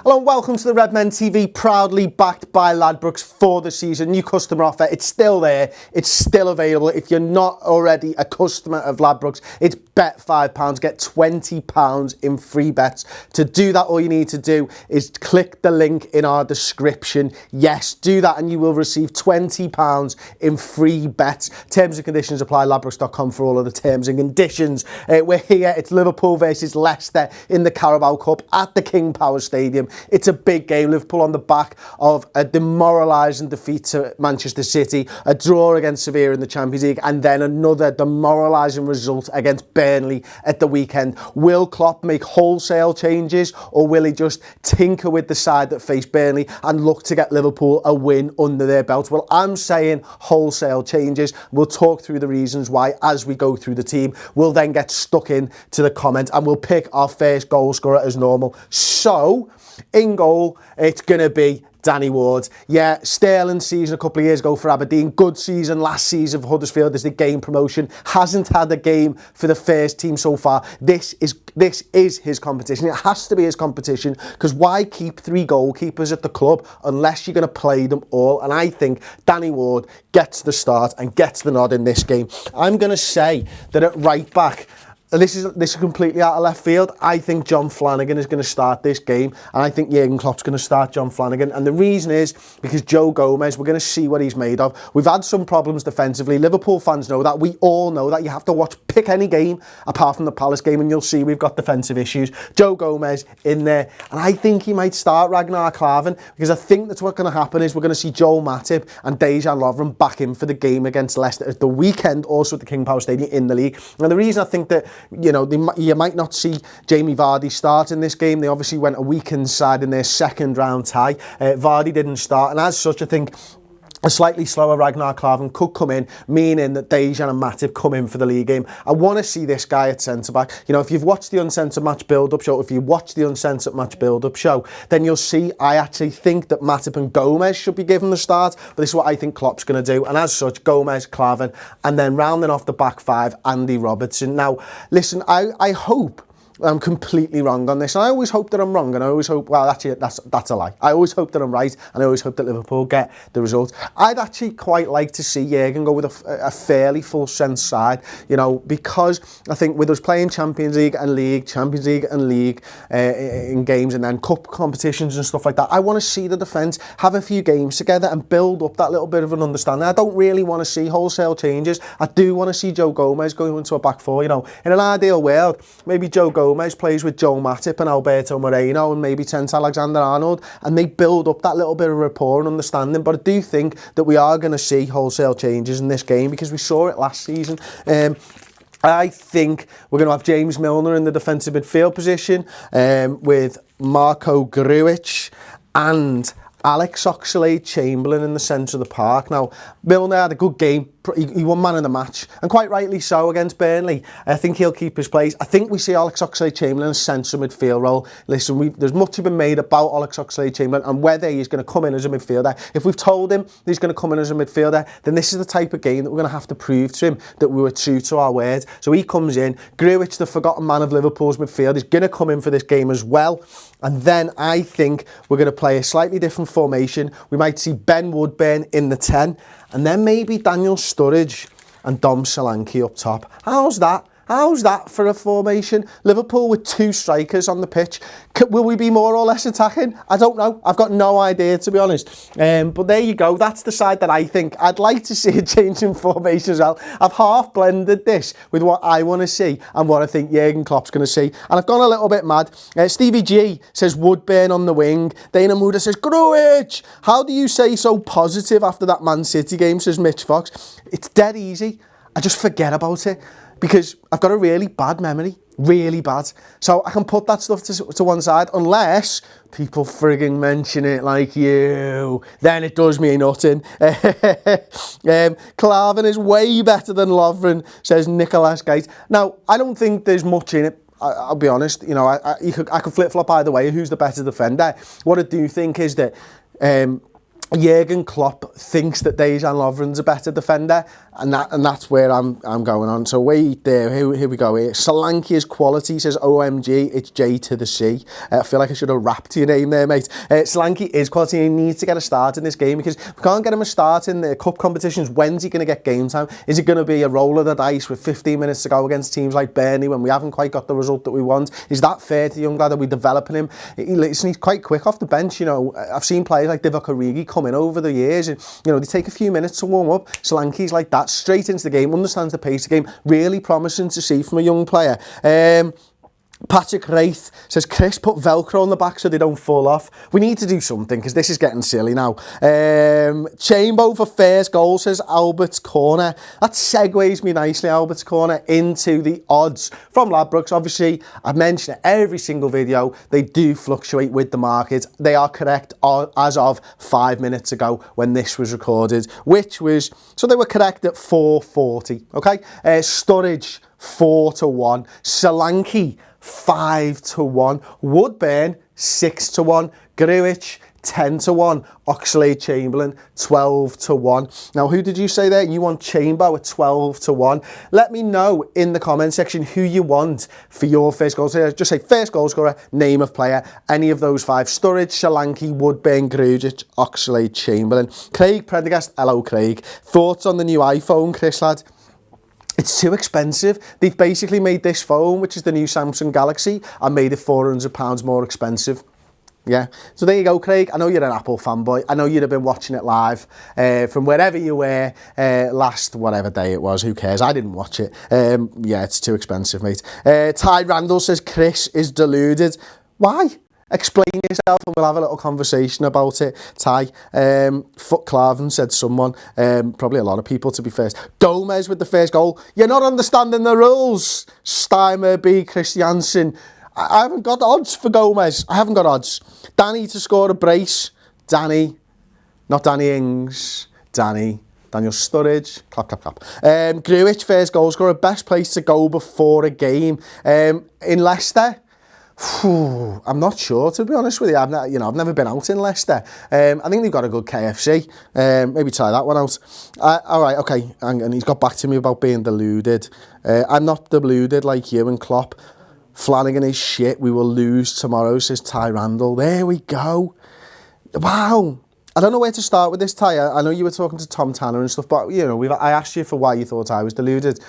Hello and welcome to the Redmen TV, proudly backed by Ladbrokes for the season. New customer offer, it's still there, it's still available. If you're not already a customer of Ladbrokes, it's bet £5, get £20 in free bets. To do that, all you need to do is click the link in our description. Yes, do that and you will receive £20 in free bets. Terms and conditions apply, ladbrokes.com for all of the terms and conditions. We're here, it's Liverpool versus Leicester in the Carabao Cup at the King Power Stadium. It's a big game. Liverpool on the back of a demoralising defeat to Manchester City, a draw against Sevilla in the Champions League, and then another demoralising result against Burnley at the weekend. Will Klopp make wholesale changes, or will he just tinker with the side that face Burnley and look to get Liverpool a win under their belt? Well, I'm saying wholesale changes. We'll talk through the reasons why as we go through the team. We'll then get stuck in to the comments and we'll pick our first goal scorer as normal. So, in goal, it's going to be Danny Ward. Yeah, Sterling season a couple of years ago for Aberdeen. Good season last season for Huddersfield as they gained promotion. Hasn't had a game for the first team so far. This is his competition. It has to be his competition, because why keep three goalkeepers at the club unless you're going to play them all? And I think Danny Ward gets the start and gets the nod in this game. I'm going to say that at right back, this is completely out of left field. I think John Flanagan is going to start this game, and I think Jurgen Klopp's going to start John Flanagan. And the reason is because Joe Gomez, we're going to see what he's made of. We've had some problems defensively. Liverpool fans know that. We all know that. You have to pick any game apart from the Palace game, and you'll see we've got defensive issues. Joe Gomez in there, and I think he might start Ragnar Klavan, because I think that's what's going to happen is we're going to see Joel Matip and Dejan Lovren back in for the game against Leicester at the weekend, also at the King Power Stadium in the league. And the reason I think that, you know, you might not see Jamie Vardy start in this game. They obviously went a week inside in their second round tie. Vardy didn't start, and as such I think a slightly slower Ragnar Klavan could come in, meaning that Dejan and Matip come in for the league game. I want to see this guy at centre-back. You know, if you've watched the Uncensored Match Build-Up Show, then you'll see I actually think that Matip and Gomez should be given the start, but this is what I think Klopp's going to do. And as such, Gomez, Klavan, and then rounding off the back five, Andy Robertson. Now, listen, I hope I'm completely wrong on this. And I always hope that I'm wrong, and I always hope, well, actually, that's a lie. I always hope that I'm right, and I always hope that Liverpool get the result. I'd actually quite like to see Jurgen go with a fairly full strength side, you know, because I think with us playing Champions League and League in games, and then cup competitions and stuff like that, I want to see the defence have a few games together and build up that little bit of an understanding. I don't really want to see wholesale changes. I do want to see Joe Gomez going into a back four, you know. In an ideal world, maybe Joe Gomez plays with Joe Matip and Alberto Moreno and maybe Trent Alexander-Arnold, and they build up that little bit of rapport and understanding. But I do think that we are going to see wholesale changes in this game, because we saw it last season. I think we're going to have James Milner in the defensive midfield position with Marco Grujic and Alex Oxlade-Chamberlain in the centre of the park. Now, Milner had a good game. He won man of the match, and quite rightly so against Burnley. I think he'll keep his place. I think we see Alex Oxlade-Chamberlain in a centre midfield role. Listen, there's much been made about Alex Oxlade-Chamberlain and whether he's going to come in as a midfielder. If we've told him he's going to come in as a midfielder, then this is the type of game that we're going to have to prove to him that we were true to our word. So he comes in. Grujic, the forgotten man of Liverpool's midfield, is going to come in for this game as well. And then I think we're going to play a slightly different formation. We might see Ben Woodburn in the 10, and then maybe Daniel Sturridge and Dom Solanke up top. How's that? How's that for a formation? Liverpool with two strikers on the pitch. Will we be more or less attacking? I don't know. I've got no idea, to be honest. But there you go. That's the side that I think. I'd like to see a change in formation as well. I've half blended this with what I want to see and what I think Jurgen Klopp's going to see. And I've gone a little bit mad. Stevie G says Woodburn on the wing. Dana Muda says Grujic. How do you say so positive after that Man City game, says Mitch Fox. It's dead easy. I just forget about it, because I've got a really bad memory, really bad. So I can put that stuff to one side, unless people frigging mention it like you. Then it does me nothing. Klavan is way better than Lovren, says Nicholas Gate. Now, I don't think there's much in it. I'll be honest, you know, I could flip-flop either way, who's the better defender. What I do think is that Jurgen Klopp thinks that Dejan Lovren's a better defender, and that's where I'm going on. So wait there, here we go. Here. Solanke is quality, says OMG, it's J to the C. I feel like I should have rapped your name there, mate. Solanke is quality, and he needs to get a start in this game because we can't get him a start in the cup competitions. When's he going to get game time? Is it going to be a roll of the dice with 15 minutes to go against teams like Burnley when we haven't quite got the result that we want? Is that fair to the young lad? Are we developing him? He's quite quick off the bench, you know. I've seen players like Divock Origi come in over the years and, you know, they take a few minutes to warm up. Solanke's like that, straight into the game, understands the pace of the game, really promising to see from a young player. Patrick Wraith says, Chris, put Velcro on the back so they don't fall off. We need to do something because this is getting silly now. Chambo for first goal, says Albert's Corner. That segues me nicely, Albert's Corner, into the odds from Ladbrokes. Obviously, I've mentioned it every single video. They do fluctuate with the market. They are correct as of 5 minutes ago when this was recorded, which was, so they were correct at 440, okay? Sturridge, 4-1. Solanke, 5-1. Woodburn, 6-1. Grujic, 10-1. Oxlade-Chamberlain, 12-1. Now, who did you say there? You want Chamber at 12-1. Let me know in the comment section who you want for your first goal scorer. Just say first goal scorer, name of player, any of those five. Sturridge, Solanke, Woodburn, Grujic, Oxlade-Chamberlain. Craig Prendergast, hello Craig. Thoughts on the new iPhone, Chris lad? It's too expensive. They've basically made this phone, which is the new Samsung Galaxy, and made it £400 more expensive. Yeah. So there you go, Craig. I know you're an Apple fanboy. I know you'd have been watching it live from wherever you were last, whatever day it was. Who cares? I didn't watch it. Yeah, it's too expensive, mate. Ty Randall says Chris is deluded. Why? Explain yourself and we'll have a little conversation about it. Ty, Foot Clarven said someone, probably a lot of people to be fair. Gomez with the first goal. You're not understanding the rules. Steimer, B, Christiansen. I haven't got odds for Gomez. I haven't got odds. Danny to score a brace. Danny, not Danny Ings. Danny. Daniel Sturridge. Clap, clap, clap. Grujic, first goal scorer. Best place to go before a game. In Leicester. I'm not sure, to be honest with you. I've never been out in Leicester. I think they've got a good KFC. Maybe try that one out. All right, okay. And he's got back to me about being deluded. I'm not deluded like you and Klopp. Flanagan is shit. We will lose tomorrow, says Ty Randall. There we go. Wow. I don't know where to start with this, Ty. I know you were talking to Tom Tanner and stuff, but you know, I asked you for why you thought I was deluded.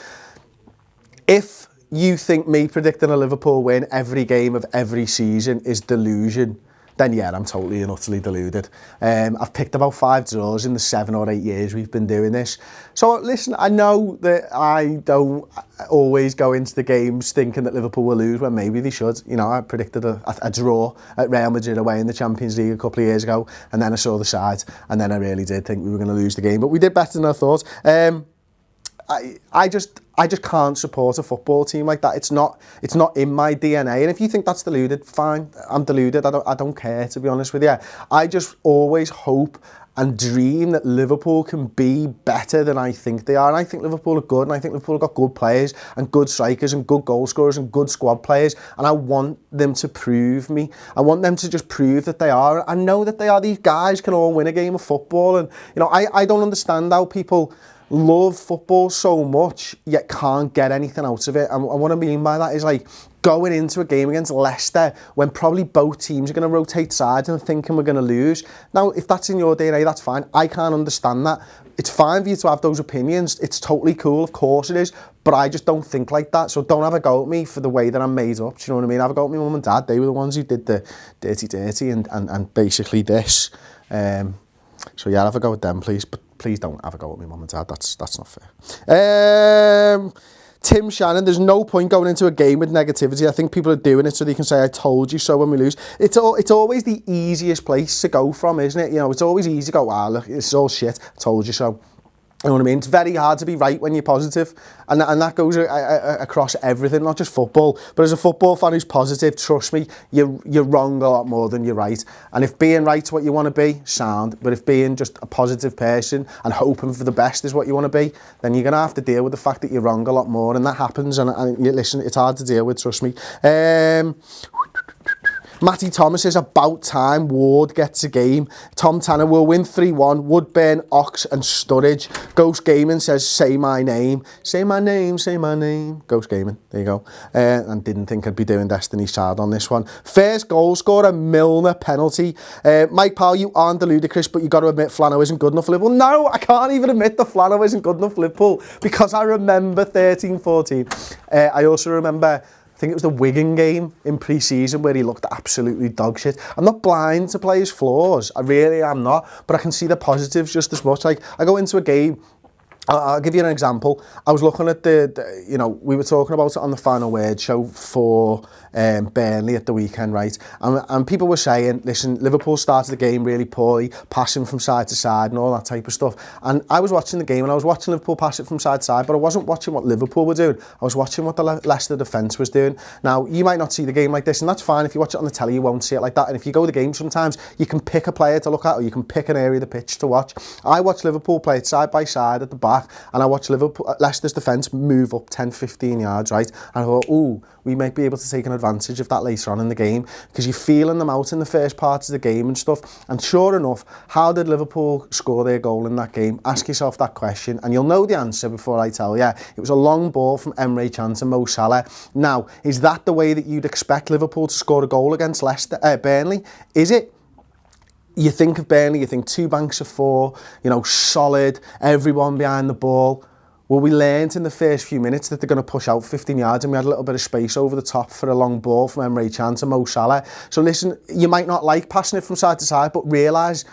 If you think me predicting a Liverpool win every game of every season is delusion, then yeah, I'm totally and utterly deluded. I've picked about 5 draws in the 7 or 8 years we've been doing this. So listen, I know that I don't always go into the games thinking that Liverpool will lose when maybe they should. You know, I predicted a draw at Real Madrid away in the Champions League a couple of years ago, and then I saw the side, and then I really did think we were going to lose the game. But we did better than I thought. I just can't support a football team like that. It's not in my DNA. And if you think that's deluded, fine. I'm deluded. I don't care, to be honest with you. I just always hope and dream that Liverpool can be better than I think they are. And I think Liverpool are good, and I think Liverpool have got good players and good strikers and good goal scorers and good squad players. And I want them to prove me. I want them to just prove that they are. I know that they are. These guys can all win a game of football. And, you know, I don't understand how people love football so much yet can't get anything out of it. And what I mean by that is, like, going into a game against Leicester when probably both teams are going to rotate sides and thinking we're going to lose. Now, if that's in your DNA, that's fine. I can't understand that. It's fine for you to have those opinions. It's totally cool, of course it is, but I just don't think like that. So don't have a go at me for the way that I'm made up. Do you know what I mean? Have a go at my mum and dad. They were the ones who did the dirty and basically this. So yeah, have a go at them, please. But please don't have a go at me mum and dad. That's not fair. Tim Shannon, there's no point going into a game with negativity. I think people are doing it so they can say, I told you so when we lose. It's always the easiest place to go from, isn't it? You know, it's always easy to go, look, it's all shit. I told you so. You know what I mean? It's very hard to be right when you're positive. And that goes across everything, not just football. But as a football fan who's positive, trust me, you're wrong a lot more than you're right. And if being right's what you want to be, sound. But if being just a positive person and hoping for the best is what you want to be, then you're going to have to deal with the fact that you're wrong a lot more. And that happens. And listen, it's hard to deal with, trust me. Matty Thomas says, about time Ward gets a game. Tom Tanner will win 3-1. Woodburn, Ox and Sturridge. Ghost Gaming says, say my name. Say my name, say my name. Ghost Gaming, there you go. And didn't think I'd be doing Destiny's Child on this one. First goal scorer, Milner penalty. Mike Powell, you aren't the ludicrous, but you got to admit Flano isn't good enough for Liverpool. No, I can't even admit that Flano isn't good enough for Liverpool because I remember 13-14. I also remember, I think it was the Wigan game in pre-season where he looked absolutely dog shit. I'm not blind to players' flaws, I really am not, but I can see the positives just as much. Like, I go into a game, I'll give you an example. I was looking at the you know, we were talking about it on the Final Word show for Burnley at the weekend, right? And people were saying, listen, Liverpool started the game really poorly, passing from side to side and all that type of stuff. And I was watching the game and I was watching Liverpool pass it from side to side, but I wasn't watching what Liverpool were doing. I was watching what the Leicester defence was doing. Now, you might not see the game like this, and that's fine. If you watch it on the telly, you won't see it like that. And if you go to the game sometimes, you can pick a player to look at or you can pick an area of the pitch to watch. I watched Liverpool play it side by side at the back, and I watched Leicester's defence move up 10-15 yards, right? And I thought, ooh, we might be able to take an advantage of that later on in the game, because you're feeling them out in the first part of the game and stuff. And sure enough, how did Liverpool score their goal in that game? Ask yourself that question, and you'll know the answer before I tell you. It was a long ball from Emre Can to Mo Salah. Now, is that the way that you'd expect Liverpool to score a goal against Burnley? Is it? You think of Burnley, you think 2 banks of 4, you know, solid, everyone behind the ball. Well, we learned in the first few minutes that they're going to push out 15 yards, and we had a little bit of space over the top for a long ball from Emre Can to Mo Salah. So listen, you might not like passing it from side to side, but realise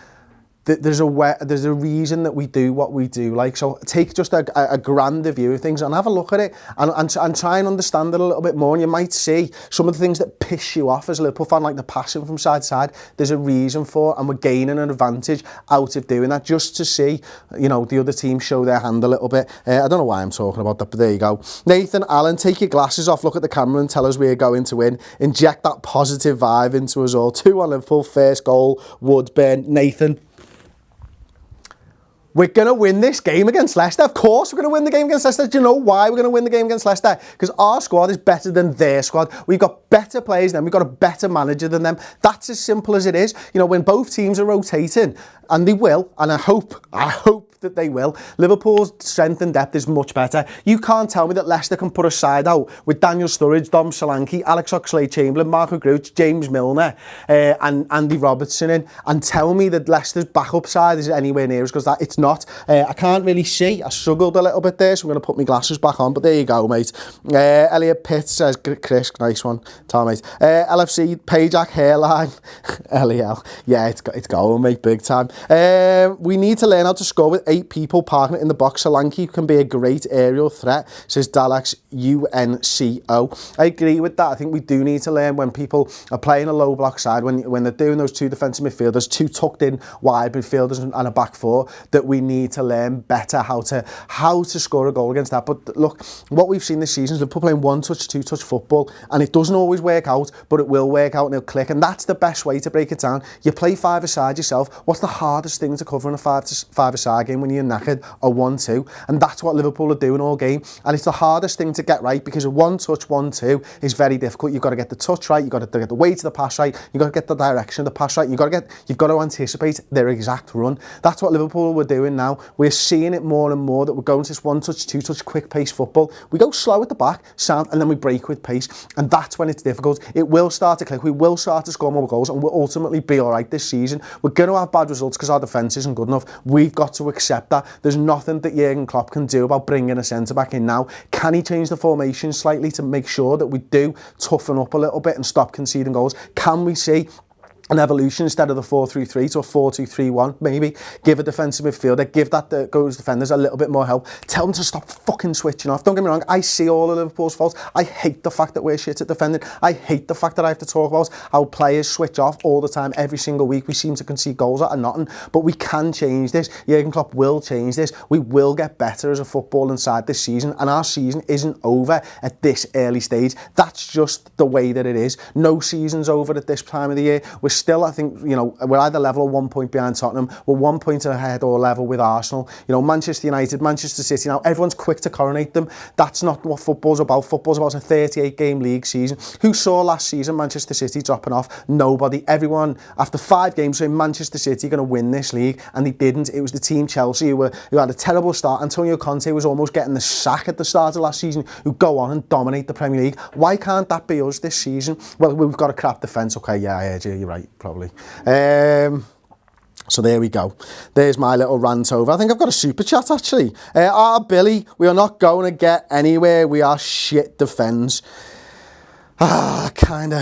that there's a reason that we do what we do. Like, so take just a grander view of things and have a look at it and try and understand it a little bit more, and you might see some of the things that piss you off as a Liverpool fan, like the passing from side to side. There's a reason for it, and we're gaining an advantage out of doing that, just to see, you know, the other team show their hand a little bit. I don't know why I'm talking about that, but there you go. Nathan Allen, take your glasses off, look at the camera and tell us we're going to win. Inject that positive vibe into us all. 2-1 Liverpool, first goal, Woodburn. Nathan, we're going to win this game against Leicester. Of course we're going to win the game against Leicester. Do you know why we're going to win the game against Leicester? Because our squad is better than their squad. We've got better players than them. We've got a better manager than them. That's as simple as it is. You know, when both teams are rotating, and they will, and I hope that they will, Liverpool's strength and depth is much better. You can't tell me that Leicester can put a side out with Daniel Sturridge, Dom Solanke, Alex Oxlade-Chamberlain, Marco Gruch, James Milner, and Andy Robertson in, and tell me that Leicester's backup side is anywhere near us, because that it's not. I can't really see. I struggled a little bit there, so I'm going to put my glasses back on, but there you go, mate. Elliot Pitt says, Chris, nice one. Tell mate. LFC, Pajak hairline. LEL. Yeah, it's going, mate, big time. We need to learn how to score with 8 people parking it in the box. Solanke can be a great aerial threat, says Dalax UNCO. I agree with that. I think we do need to learn when people are playing a low block side, when they're doing those 2 defensive midfielders, 2 tucked in wide midfielders and a back 4, that we need to learn better how to score a goal against that. But look, what we've seen this season is Liverpool playing 1-touch, 2-touch football, and it doesn't always work out, but it will work out and it'll click, and that's the best way to break it down. You play 5-a-side yourself. What's the hardest thing to cover in a 5-a-side game when you're knackered? A 1-2, and that's what Liverpool are doing all game, and it's the hardest thing to get right, because a 1-touch 1-2 is very difficult. You've got to get the touch right, you've got to get the weight of the pass right, you've got to get the direction of the pass right, you've got to anticipate their exact run. That's what Liverpool were doing now. We're seeing it more and more, that we're going to this 1-touch, 2-touch quick pace football. We go slow at the back, sound, and then we break with pace, and that's when it's difficult. It will start to click, we will start to score more goals, and we'll ultimately be alright this season. We're going to have bad results because our defence isn't good enough. We've got to accept that. There's nothing that Jurgen Klopp can do about bringing a centre-back in now. Can he change the formation slightly to make sure that we do toughen up a little bit and stop conceding goals? Can we see an evolution instead of the 4-3-3 to a 4-2-3-1, maybe? Give a defensive midfielder, give that goes defenders a little bit more help. Tell them to stop fucking switching off. Don't get me wrong, I see all of Liverpool's faults. I hate the fact that we're shit at defending. I hate the fact that I have to talk about how players switch off all the time, every single week. We seem to concede goals out of nothing, but we can change this. Jurgen Klopp will change this. We will get better as a footballing side this season, and our season isn't over at this early stage. That's just the way that it is. No season's over at this time of the year. We're still, I think, you know, we're either level or 1 point behind Tottenham. We're 1 point ahead or level with Arsenal. You know, Manchester United, Manchester City, now everyone's quick to coronate them. That's not what football's about. Football's about a 38-game league season. Who saw last season Manchester City dropping off? Nobody. Everyone, after 5 games, saying Manchester City going to win this league, and they didn't. It was the team Chelsea who had a terrible start. Antonio Conte was almost getting the sack at the start of last season, who go on and dominate the Premier League. Why can't that be us this season? Well, we've got a crap defence. Okay, yeah, I heard you. You're right, probably. So there we go. There's my little rant over. I think I've got a super chat, actually. Billy, we are not going to get anywhere. We are shit defence. Kind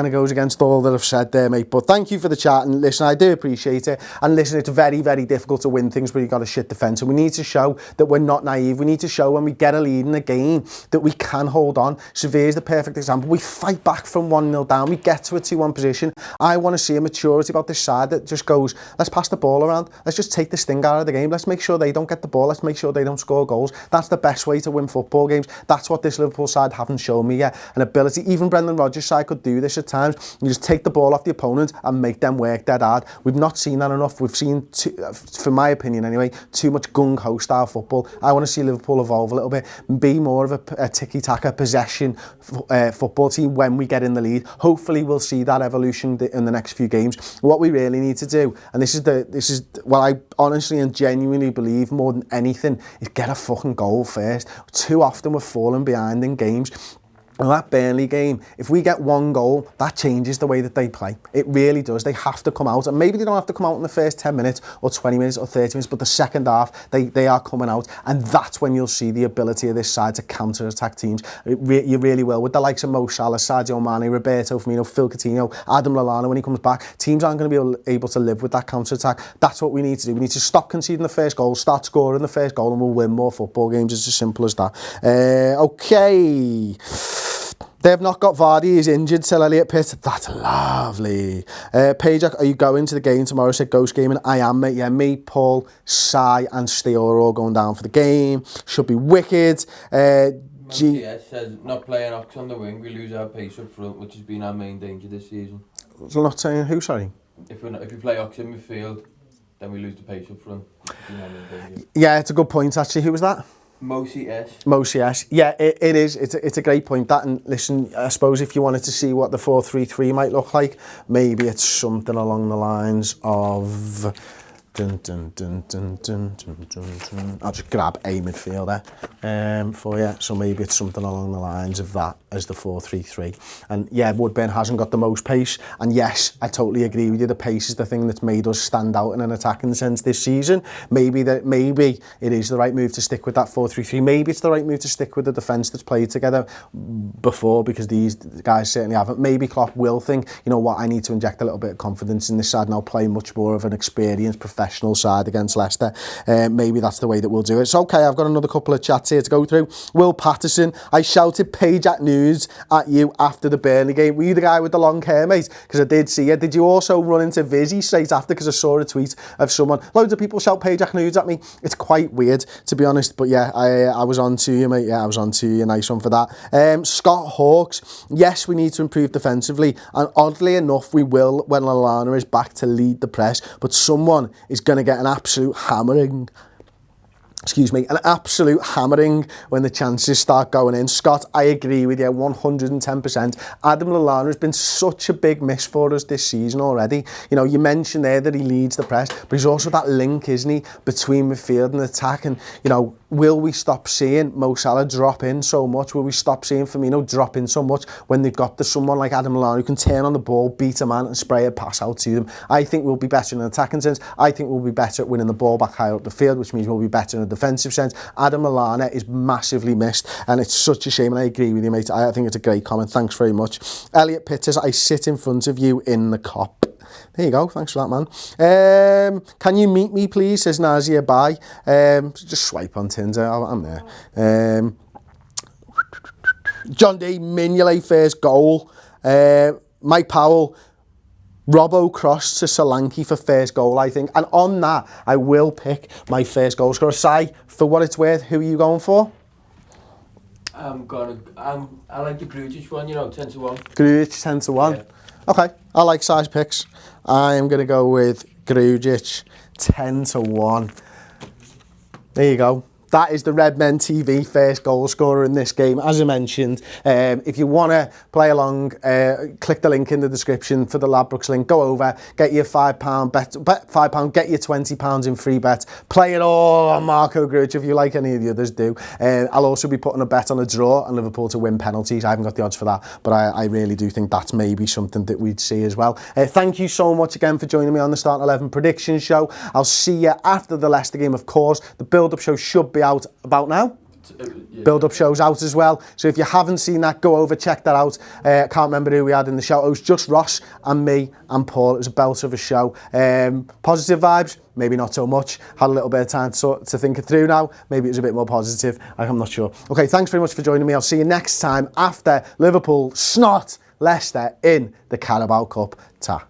of goes against all that I've said there, mate. But thank you for the chat, and listen, I do appreciate it. And listen, it's very, very difficult to win things when you've got a shit defence, and we need to show that we're not naive. We need to show when we get a lead in a game that we can hold on. Severe's the perfect example. We fight back from 1-0 down. We get to a 2-1 position. I want to see a maturity about this side that just goes, let's pass the ball around. Let's just take the sting out of the game. Let's make sure they don't get the ball. Let's make sure they don't score goals. That's the best way to win football games. That's what this Liverpool side haven't shown me yet. An ability, even Brendan Rodgers' side could do this at times. You just take the ball off the opponent and make them work dead hard. We've not seen that enough. We've seen, for my opinion anyway, too much gung-ho style football. I want to see Liverpool evolve a little bit, be more of a tiki-taka possession football team when we get in the lead. Hopefully we'll see that evolution in the next few games. What we really need to do, and this is what I honestly and genuinely believe more than anything, is get a fucking goal first. Too often we're falling behind in games. And that Burnley game, if we get 1 goal, that changes the way that they play. It really does. They have to come out. And maybe they don't have to come out in the first 10 minutes or 20 minutes or 30 minutes, but the second half, they are coming out. And that's when you'll see the ability of this side to counter-attack teams. You really will. With the likes of Mo Salah, Sadio Mane, Roberto Firmino, Phil Coutinho, Adam Lallana when he comes back, teams aren't going to be able to live with that counter-attack. That's what we need to do. We need to stop conceding the first goal, start scoring the first goal, and we'll win more football games. It's as simple as that. Okay. They have not got Vardy, he's injured, said Elliot Pitt. That's lovely. Pajak, are you going to the game tomorrow? Said Ghost Gaming. I am, mate. Yeah, me, Paul, Sai and Steele are all going down for the game. Should be wicked. Yes, says not playing Ox on the wing, we lose our pace up front, which has been our main danger this season. So not saying who, sorry? If we play Ox in midfield, then we lose the pace up front. Yeah, it's a good point, actually. Who was that? Mosi S. Yeah, it is. It's a great point, that. And listen, I suppose if you wanted to see what the 4-3-3 might look like, maybe it's something along the lines of... I'll just grab a midfielder for you. So maybe it's something along the lines of that as the 4-3-3. And yeah, Woodburn hasn't got the most pace. And yes, I totally agree with you. The pace is the thing that's made us stand out in an attacking sense this season. Maybe it is the right move to stick with that 4-3-3. Maybe it's the right move to stick with the defence that's played together before, because these guys certainly haven't. Maybe Klopp will think, you know what, I need to inject a little bit of confidence in this side and I'll play much more of an experienced professional side against Leicester. Maybe that's the way that we'll do it. So, okay, I've got another couple of chats here to go through. Will Patterson, I shouted Pajak News at you after the Burnley game. Were you the guy with the long hair, mate? Because I did see it. Did you also run into Vizzy straight after? Because I saw a tweet of someone. Loads of people shout Pajak News at me. It's quite weird, to be honest. But yeah, I was on to you, mate. Yeah, I was on to you. Nice one for that. Scott Hawks, yes, we need to improve defensively. And oddly enough, we will when Lallana is back to lead the press. But someone is going to get an absolute hammering. An absolute hammering when the chances start going in. Scott, I agree with you 110%. Adam Lallana has been such a big miss for us this season already. You know, you mentioned there that he leads the press, but he's also that link, isn't he, between midfield and attack. And, you know, will we stop seeing Mo Salah drop in so much? Will we stop seeing Firmino drop in so much when they've got someone like Adam Lallana who can turn on the ball, beat a man and spray a pass out to them? I think we'll be better in an attacking sense. I think we'll be better at winning the ball back higher up the field, which means we'll be better in a defensive sense. Adam Lallana is massively missed, and it's such a shame, and I agree with you, mate. I think it's a great comment. Thanks very much. Elliot Pitters, I sit in front of you in the cop. There you go. Thanks for that, man. Can you meet me, please? Says Nazia. Bye. Just swipe on Tinder. I'm there. John D. Mignolet first goal. Mike Powell. Robbo cross to Solanke for first goal, I think. And on that, I will pick my first goal scorer. Sai, for what it's worth, who are you going for? I like the Grujic one, 10-1. Grujic 10-1. Yeah. Okay, I like size picks. I am going to go with Grujic 10-1. There you go. That is the Redmen TV first goal scorer in this game. As I mentioned, if you want to play along, click the link in the description for the Ladbrokes link. Go over, get your £5 bet £5, get your £20 in free bets. Play it all on Marco Grujic if you like any of the others do. I'll also be putting a bet on a draw and Liverpool to win penalties. I haven't got the odds for that, but I really do think that's maybe something that we'd see as well. Thank you so much again for joining me on the Start 11 prediction show. I'll see you after the Leicester game, of course. The build-up show should be out about now. Build-up show's out as well, so if you haven't seen that, go over, check that out. I can't remember who we had in the show. It was just Ross and me and Paul. It was a belter of a show. Positive vibes, maybe not so much. Had a little bit of time to think it through now. Maybe it was a bit more positive. I'm not sure. Okay, thanks very much for joining me. I'll see you next time after Liverpool snot Leicester in the Carabao Cup. Ta.